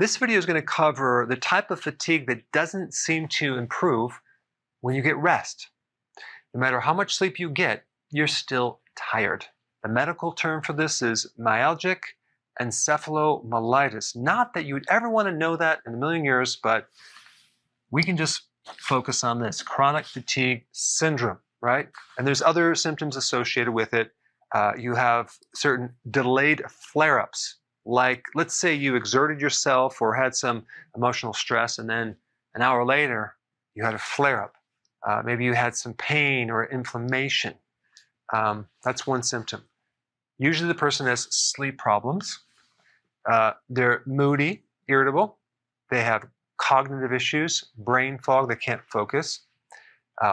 This video is going to cover the type of fatigue that doesn't seem to improve when you get rest. No matter how much sleep you get, you're still tired. The medical term for this is myalgic encephalomyelitis. Not that you would ever want to know that in a million years, but we can just focus on this, chronic fatigue syndrome, right? And there's other symptoms associated with it. You have certain delayed flare-ups, like let's say you exerted yourself or had some emotional stress, and then an hour later you had a flare-up. Maybe you had some pain or inflammation. That's one symptom. Usually the person has sleep problems. They're moody, irritable. They have cognitive issues, brain fog, they can't focus,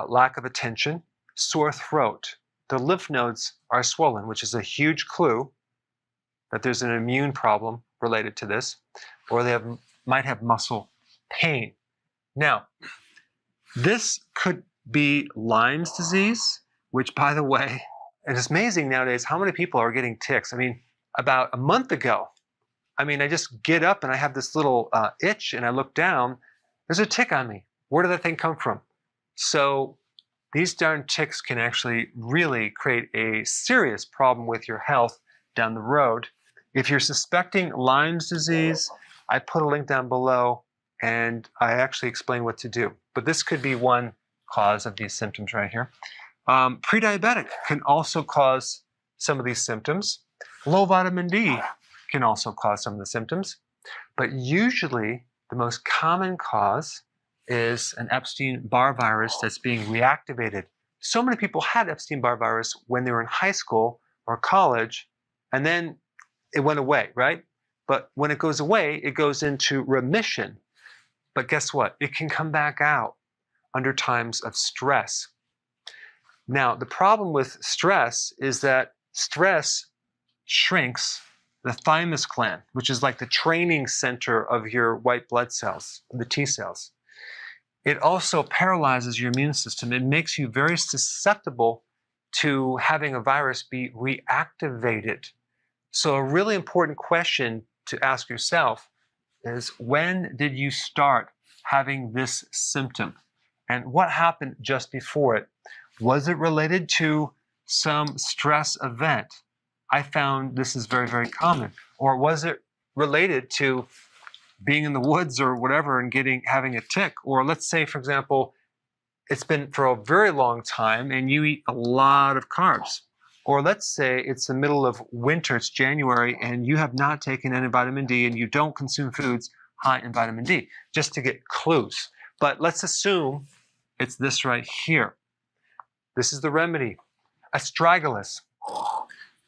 lack of attention, sore throat. The lymph nodes are swollen, which is a huge clue that there's an immune problem related to this, or they might have muscle pain. Now, this could be Lyme's disease, which, by the way, and it's amazing nowadays how many people are getting ticks. I mean, about a month ago, I just get up and I have this little itch and I look down, there's a tick on me. Where did that thing come from? So these darn ticks can actually really create a serious problem with your health down the road. If you're suspecting Lyme's disease, I put a link down below and I actually explain what to do. But this could be one cause of these symptoms right here. Pre-diabetic can also cause some of these symptoms. Low vitamin D can also cause some of the symptoms. But usually the most common cause is an Epstein-Barr virus that's being reactivated. So many people had Epstein-Barr virus when they were in high school or college, and then it went away, right? But when it goes away, it goes into remission. But guess what? It can come back out under times of stress. Now, the problem with stress is that stress shrinks the thymus gland, which is like the training center of your white blood cells, the T cells. It also paralyzes your immune system. It makes you very susceptible to having a virus be reactivated. So a really important question to ask yourself is, when did you start having this symptom? And what happened just before it? Was it related to some stress event? I found this is very, very common. Or was it related to being in the woods or whatever and having a tick? Or let's say, for example, it's been for a very long time and you eat a lot of carbs. Or let's say it's the middle of winter, it's January, and you have not taken any vitamin D and you don't consume foods high in vitamin D, just to get clues. But let's assume it's this right here. This is the remedy. Astragalus.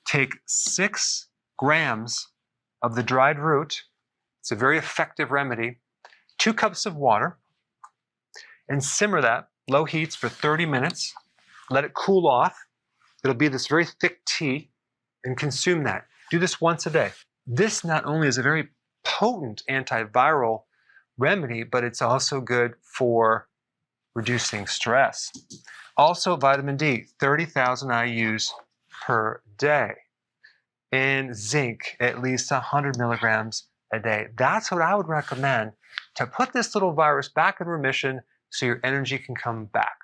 Take 6 grams of the dried root. It's a very effective remedy. 2 cups of water, and simmer that, low heats, for 30 minutes. Let it cool off. It'll be this very thick tea, and consume that. Do this once a day. This not only is a very potent antiviral remedy, but it's also good for reducing stress. Also, vitamin D, 30,000 IUs per day. And zinc, at least 100 milligrams a day. That's what I would recommend to put this little virus back in remission so your energy can come back.